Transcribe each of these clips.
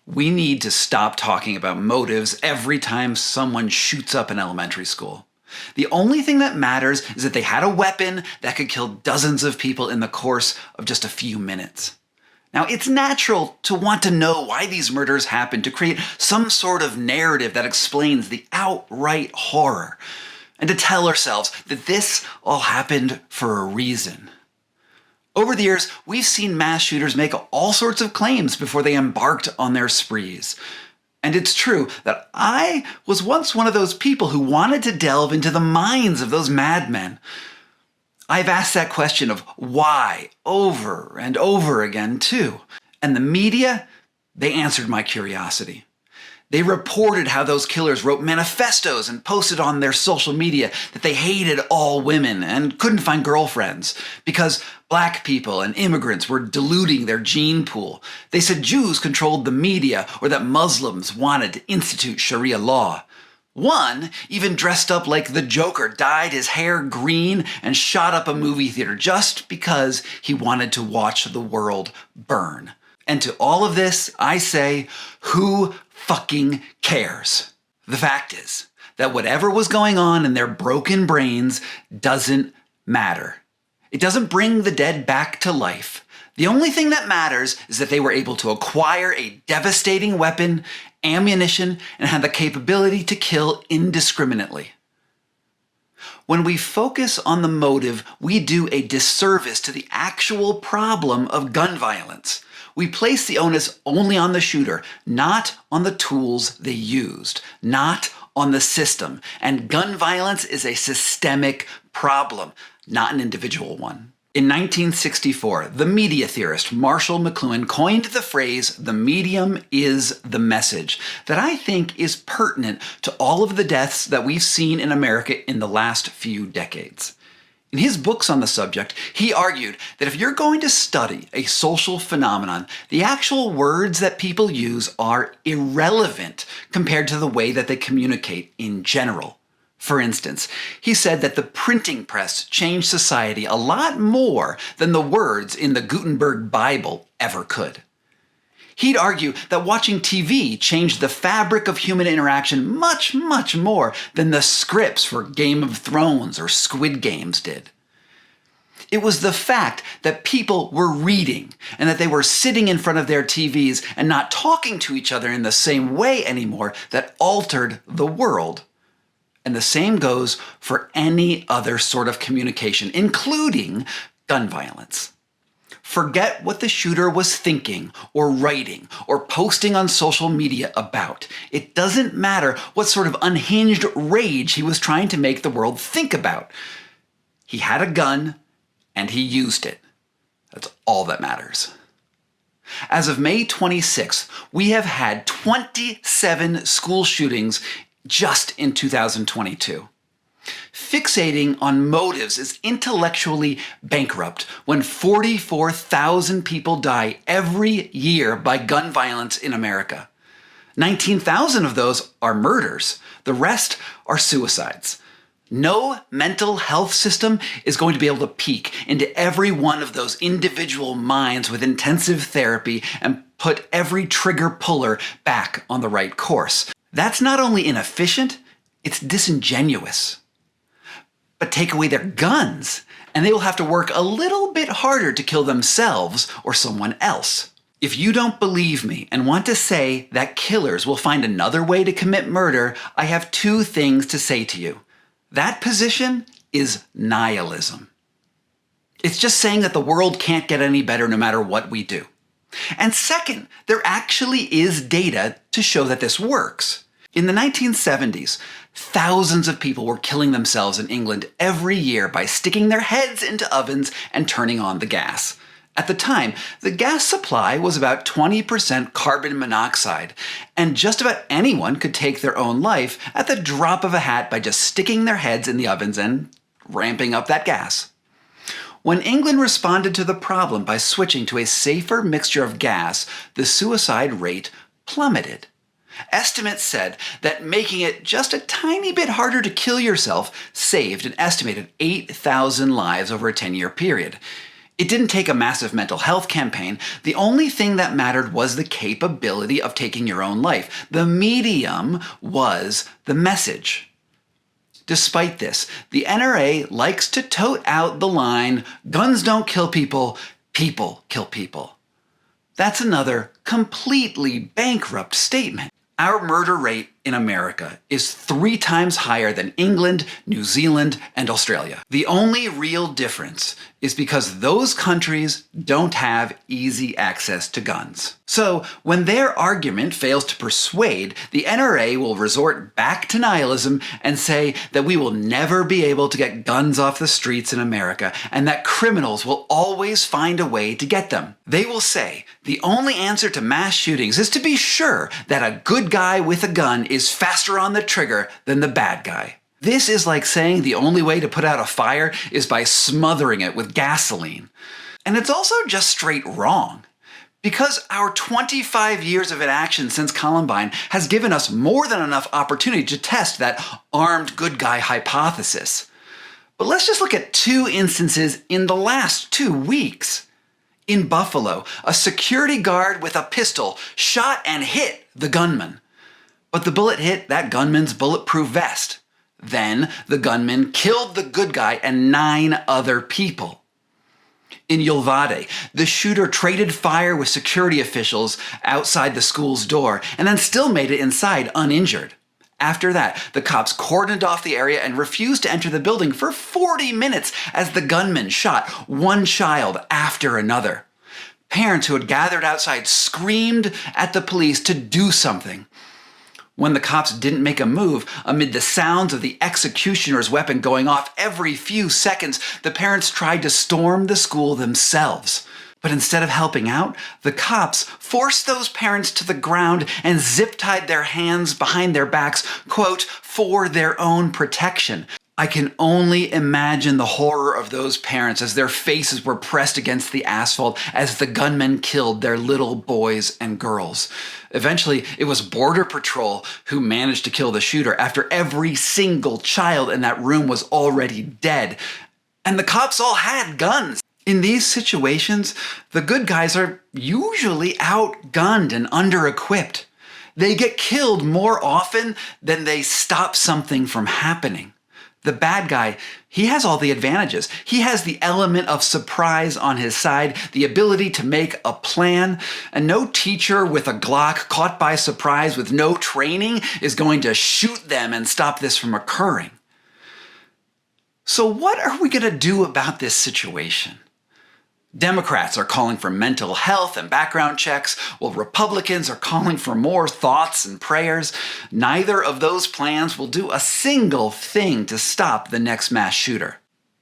We need to stop talking about motives every time someone shoots up an elementary school. The only thing that matters is that they had a weapon that could kill dozens of people in the course of just a few minutes. Now, it's natural to want to know why these murders happened, to create some sort of narrative that explains the outright horror, and to tell ourselves that this all happened for a reason. Over the years, we've seen mass shooters make all sorts of claims before they embarked on their sprees. And it's true that I was once one of those people who wanted to delve into the minds of those madmen. I've asked that question of why over and over again, too. And the media, they answered my curiosity. They reported how those killers wrote manifestos and posted on their social media that they hated all women and couldn't find girlfriends because black people and immigrants were diluting their gene pool. They said Jews controlled the media or that Muslims wanted to institute sharia law. One even dressed up like the Joker, dyed his hair green, and shot up a movie theater just because he wanted to watch the world burn. And to all of this, I say, who fucking cares? The fact is that whatever was going on in their broken brains doesn't matter. It doesn't bring the dead back to life. The only thing that matters is that they were able to acquire a devastating weapon, ammunition, and had the capability to kill indiscriminately. When we focus on the motive, we do a disservice to the actual problem of gun violence. We place the onus only on the shooter, not on the tools they used, not on the system. And gun violence is a systemic problem, not an individual one. In 1964, the media theorist Marshall McLuhan coined the phrase, "the medium is the message," that I think is pertinent to all of the deaths that we've seen in America in the last few decades. In his books on the subject, he argued that if you're going to study a social phenomenon, the actual words that people use are irrelevant compared to the way that they communicate in general. For instance, he said that the printing press changed society a lot more than the words in the Gutenberg Bible ever could. He'd argue that watching TV changed the fabric of human interaction much, much more than the scripts for Game of Thrones or Squid Games did. It was the fact that people were reading and that they were sitting in front of their TVs and not talking to each other in the same way anymore that altered the world. And the same goes for any other sort of communication, including gun violence. Forget what the shooter was thinking or writing or posting on social media about. It doesn't matter what sort of unhinged rage he was trying to make the world think about. He had a gun and he used it. That's all that matters. As of May 26th, we have had 27 school shootings just in 2022. Fixating on motives is intellectually bankrupt when 44,000 people die every year by gun violence in America. 19,000 of those are murders. The rest are suicides. No mental health system is going to be able to peek into every one of those individual minds with intensive therapy and put every trigger puller back on the right course. That's not only inefficient, it's disingenuous. But take away their guns, and they will have to work a little bit harder to kill themselves or someone else. If you don't believe me and want to say that killers will find another way to commit murder, I have two things to say to you. That position is nihilism. It's just saying that the world can't get any better no matter what we do. And second, there actually is data to show that this works. In the 1970s, thousands of people were killing themselves in England every year by sticking their heads into ovens and turning on the gas. At the time, the gas supply was about 20% carbon monoxide, and just about anyone could take their own life at the drop of a hat by just sticking their heads in the ovens and ramping up that gas. When England responded to the problem by switching to a safer mixture of gas, the suicide rate plummeted. Estimates said that making it just a tiny bit harder to kill yourself saved an estimated 8,000 lives over a 10-year period. It didn't take a massive mental health campaign. The only thing that mattered was the capability of taking your own life. The medium was the message. Despite this, the NRA likes to tote out the line, guns don't kill people, people kill people. That's another completely bankrupt statement. Our murder rate in America is 3 times higher than England, New Zealand, and Australia. The only real difference is because those countries don't have easy access to guns. So when their argument fails to persuade, the NRA will resort back to nihilism and say that we will never be able to get guns off the streets in America and that criminals will always find a way to get them. They will say the only answer to mass shootings is to be sure that a good guy with a gun is faster on the trigger than the bad guy. This is like saying the only way to put out a fire is by smothering it with gasoline. And it's also just straight wrong. Because our 25 years of inaction since Columbine has given us more than enough opportunity to test that armed good guy hypothesis. But let's just look at 2 instances in the last 2 weeks. In Buffalo, a security guard with a pistol shot and hit the gunman. But the bullet hit that gunman's bulletproof vest. Then the gunman killed the good guy and 9 other people. In Uvalde, the shooter traded fire with security officials outside the school's door and then still made it inside uninjured. After that, the cops cordoned off the area and refused to enter the building for 40 minutes as the gunman shot one child after another. Parents who had gathered outside screamed at the police to do something. When the cops didn't make a move, amid the sounds of the executioner's weapon going off every few seconds, the parents tried to storm the school themselves. But instead of helping out, the cops forced those parents to the ground and zip-tied their hands behind their backs, quote, for their own protection. I can only imagine the horror of those parents as their faces were pressed against the asphalt as the gunmen killed their little boys and girls. Eventually, it was Border Patrol who managed to kill the shooter after every single child in that room was already dead. And the cops all had guns. In these situations, the good guys are usually outgunned and under-equipped. They get killed more often than they stop something from happening. The bad guy, he has all the advantages. He has the element of surprise on his side, the ability to make a plan, and no teacher with a Glock caught by surprise with no training is going to shoot them and stop this from occurring. So what are we going to do about this situation? Democrats are calling for mental health and background checks, while Republicans are calling for more thoughts and prayers. Neither of those plans will do a single thing to stop the next mass shooter.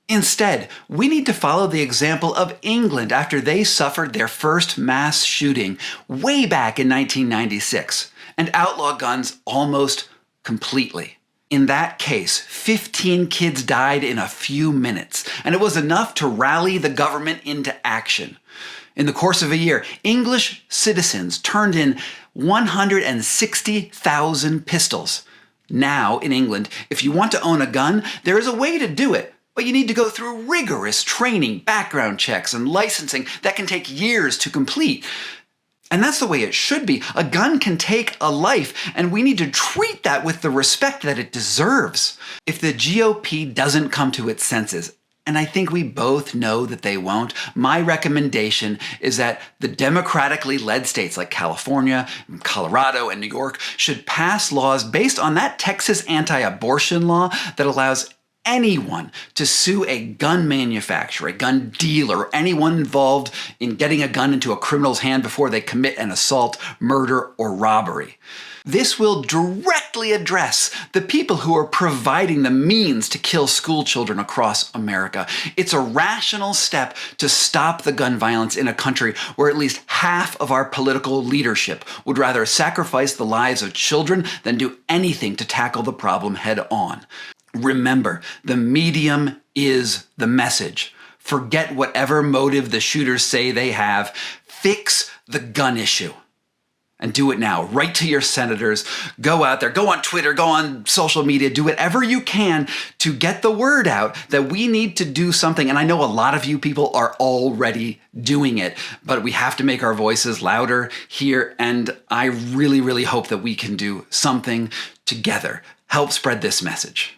Instead, we need to follow the example of England after they suffered their first mass shooting way back in 1996 and outlaw guns almost completely. In that case, 15 kids died in a few minutes, and it was enough to rally the government into action. In the course of a year, English citizens turned in 160,000 pistols. Now, in England, if you want to own a gun, there is a way to do it, but you need to go through rigorous training, background checks, and licensing that can take years to complete. And that's the way it should be. A gun can take a life, and we need to treat that with the respect that it deserves. If the GOP doesn't come to its senses, and I think we both know that they won't, my recommendation is that the democratically led states like California, Colorado, and New York should pass laws based on that Texas anti-abortion law that allows anyone to sue a gun manufacturer, a gun dealer, or anyone involved in getting a gun into a criminal's hand before they commit an assault, murder, or robbery. This will directly address the people who are providing the means to kill school children across America. It's a rational step to stop the gun violence in a country where at least half of our political leadership would rather sacrifice the lives of children than do anything to tackle the problem head on. Remember, the medium is the message. Forget whatever motive the shooters say they have. Fix the gun issue. And do it now. Write to your senators. Go out there. Go on Twitter. Go on social media. Do whatever you can to get the word out that we need to do something. And I know a lot of you people are already doing it, but we have to make our voices louder here. And I really, really hope that we can do something together. Help spread this message.